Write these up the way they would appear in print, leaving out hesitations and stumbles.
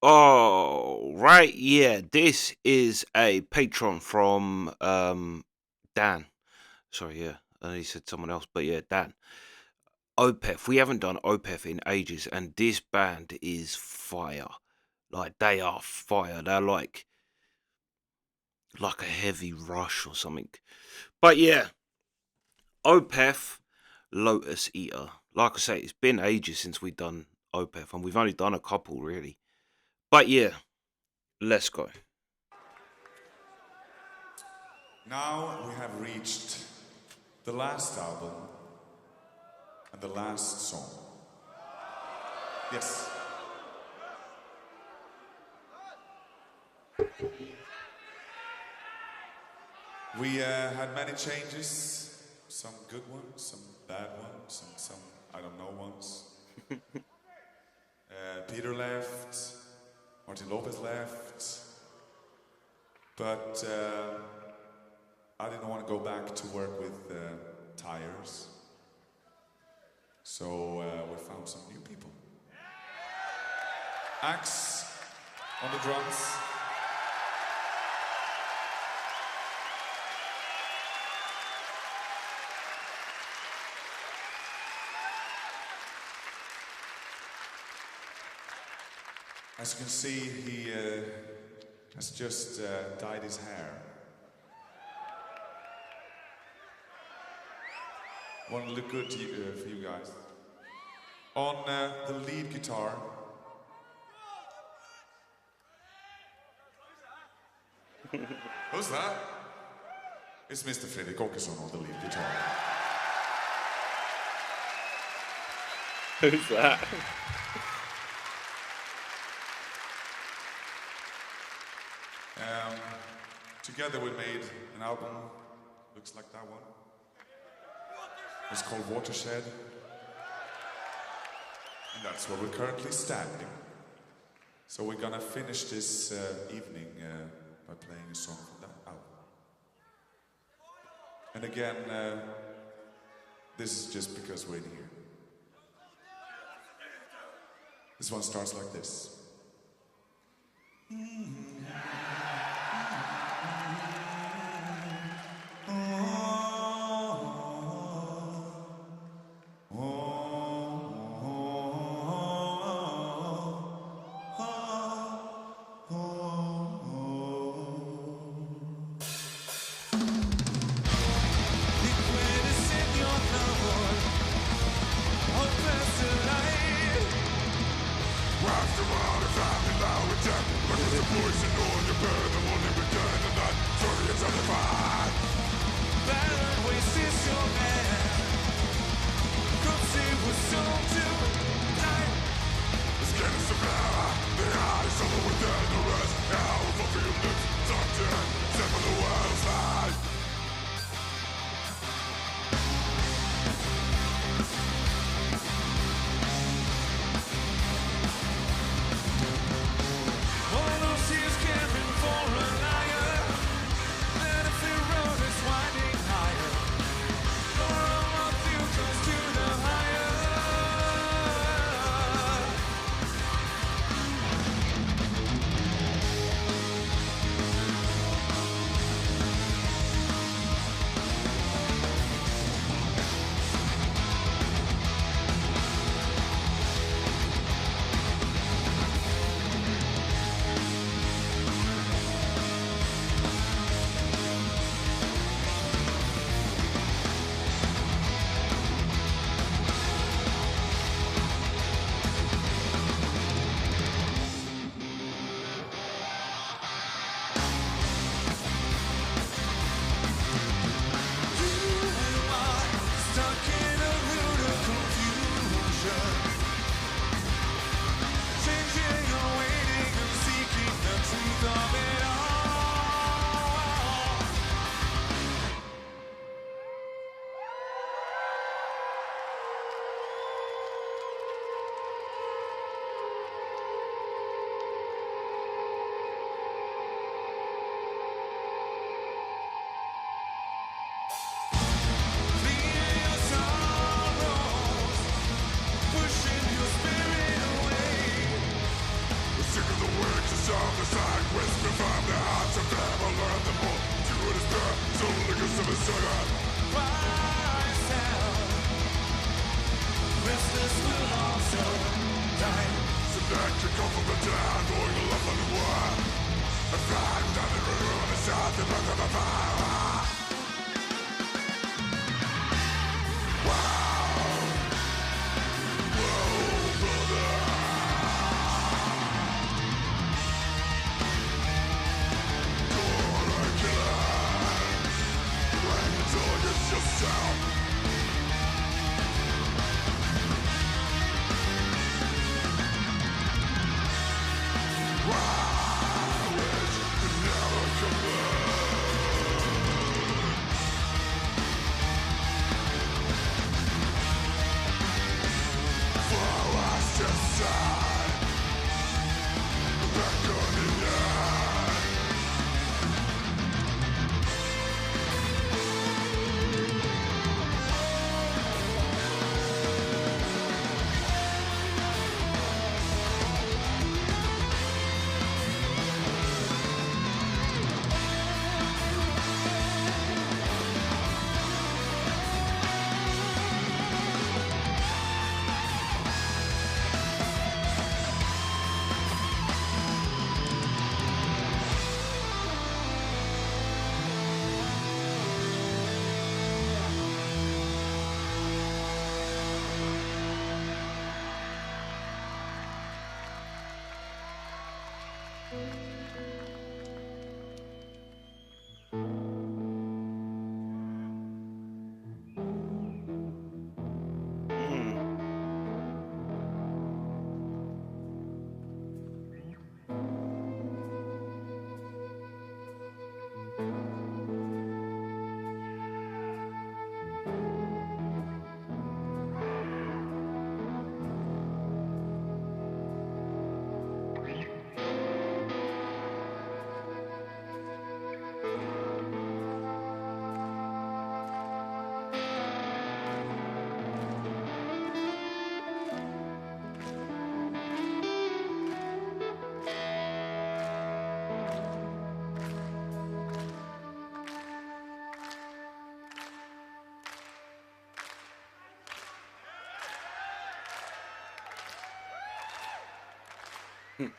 Oh, right, yeah. This is a patron from Dan. Sorry, yeah. I know he said someone else, but yeah, Dan. OPETH. We haven't done OPETH in ages, and this band is fire. Like they are fire. They're like a heavy rush or something. But yeah, OPETH, Lotus Eater. Like I say, it's been ages since we've done OPETH, and we've only done a couple really. But yeah, let's go. Now we have reached the last album and the last song. Yes. We had many changes, some good ones, some bad ones, and some I don't know ones. Peter left, Martin Lopez left, but I didn't want to go back to work with tires, so we found some new people. Axe on the drums. As you can see, he has just dyed his hair. Want to look good to you, for you guys. On the lead guitar. Who's that? It's Mr. Fredrik Åkesson on the lead guitar. Who's that? Together we made an album, looks like that one. It's called Watershed. And that's where we're currently standing. So we're gonna finish this evening by playing a song from that album. And again, this is just because we're in here. This one starts like this. Mm.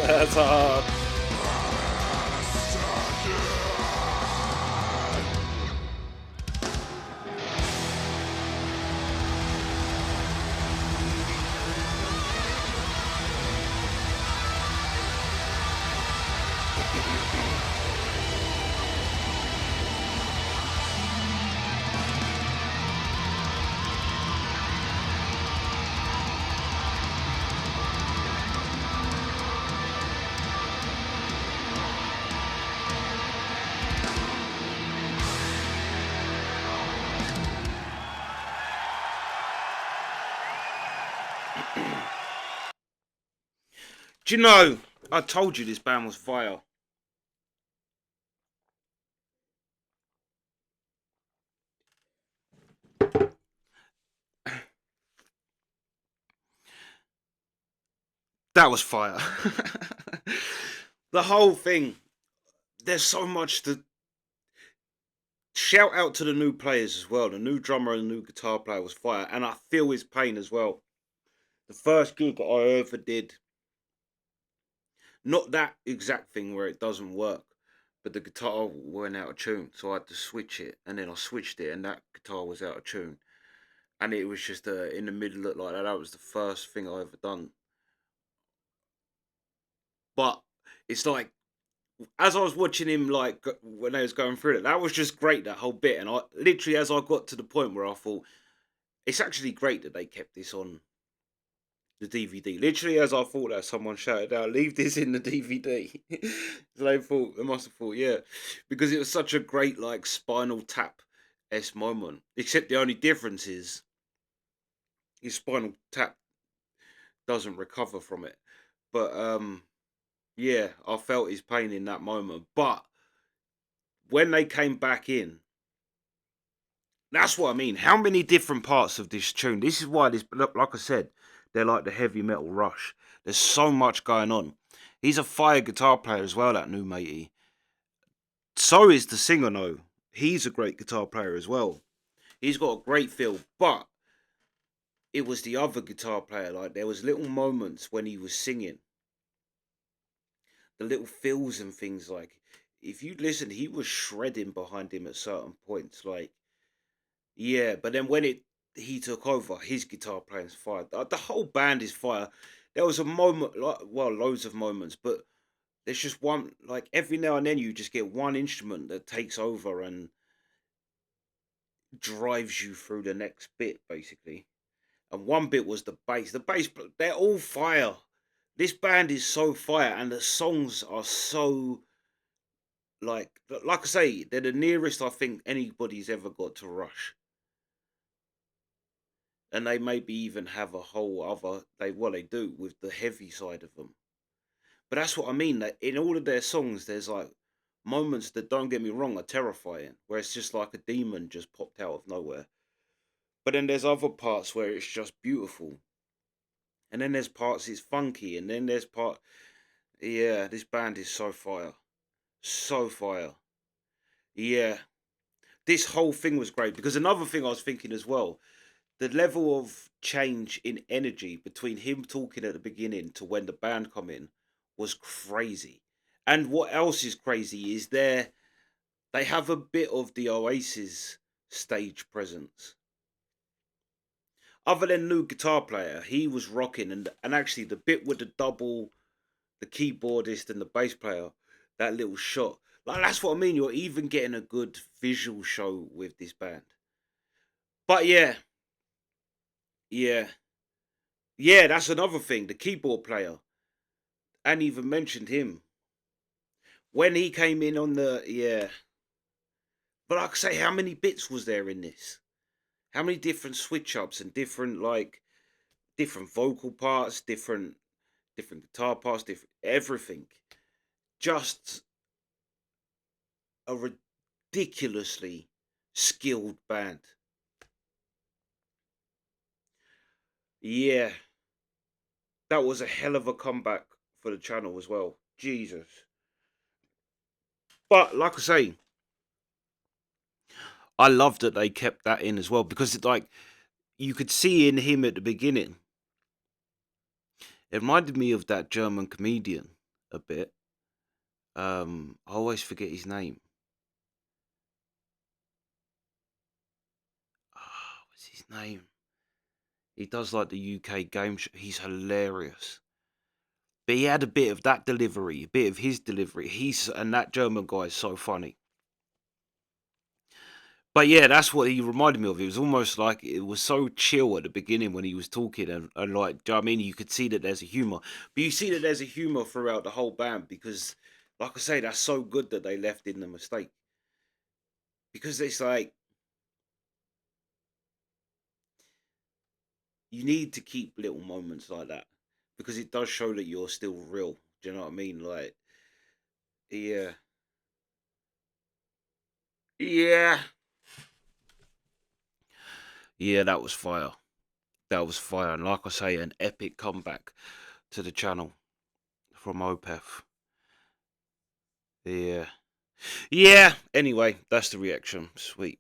That's hard. Do you know? I told you this band was fire. That was fire. The whole thing. There's so much to shout out to the new players as well. The new drummer and the new guitar player was fire, and I feel his pain as well. The first gig I ever did, not that exact thing where it doesn't work, but the guitar went out of tune, so I had to switch it, and then I switched it, and that guitar was out of tune, and it was just in the middle of like that. That was the first thing I ever done, but it's like as I was watching him, like when they was going through it, that was just great. That whole bit, and I literally, as I got to the point where I thought it's actually great that they kept this on the DVD. Literally, as I thought that, someone shouted out, "Leave this in the DVD." So they must have thought, yeah, because it was such a great like Spinal Tap moment. Except the only difference is his Spinal Tap doesn't recover from it. But yeah, I felt his pain in that moment. But when they came back in, that's what I mean. How many different parts of this tune? This is why this, like I said, they're like the heavy metal rush. There's so much going on. He's a fire guitar player as well, that new matey. So is the singer, though. He's a great guitar player as well. He's got a great feel, but it was the other guitar player. Like there was little moments when he was singing, the little fills and things. Like if you listen, he was shredding behind him at certain points. Like yeah, but then when he took over, his guitar playing's fire. The whole band is fire. There was a moment, like well, loads of moments, but there's just one. Like every now and then, you just get one instrument that takes over and drives you through the next bit, basically. And one bit was the bass. The bass, they're all fire. This band is so fire, and the songs are so like I say, they're the nearest I think anybody's ever got to Rush. And they maybe even have a whole other they do with the heavy side of them. But that's what I mean. That in all of their songs, there's like moments that don't get me wrong are terrifying, where it's just like a demon just popped out of nowhere. But then there's other parts where it's just beautiful, and then there's parts it's funky, and then there's part yeah, this band is so fire, so fire. Yeah, this whole thing was great because another thing I was thinking as well, the level of change in energy between him talking at the beginning to when the band come in was crazy. And what else is crazy is they have a bit of the Oasis stage presence. Other than new guitar player, he was rocking, and actually the bit with the double, the keyboardist and the bass player, that little shot. Like that's what I mean. You're even getting a good visual show with this band. But yeah, yeah, yeah. That's another thing. The keyboard player, and even mentioned him when he came in on the yeah. But like I say, how many bits was there in this? How many different switch ups and different like different vocal parts, different guitar parts, different everything. Just a ridiculously skilled band. Yeah, that was a hell of a comeback for the channel as well. Jesus. But like I say, I love that they kept that in as well because like you could see in him at the beginning. It reminded me of that German comedian. a bit. I always forget his name. What's his name? He does like the UK game show. He's hilarious. But he had a bit of that delivery, a bit of his delivery. And that German guy is so funny. But yeah, that's what he reminded me of. It was almost like it was so chill at the beginning when he was talking, and like, do you know what I mean? You could see that there's a humor, but you see that there's a humor throughout the whole band because, like I say, that's so good that they left in the mistake because it's like you need to keep little moments like that because it does show that you're still real. Do you know what I mean? Like, yeah, yeah, yeah. That was fire. That was fire, and like I say, an epic comeback to the channel from OPETH. Yeah. Yeah. Anyway, that's the reaction. Sweet.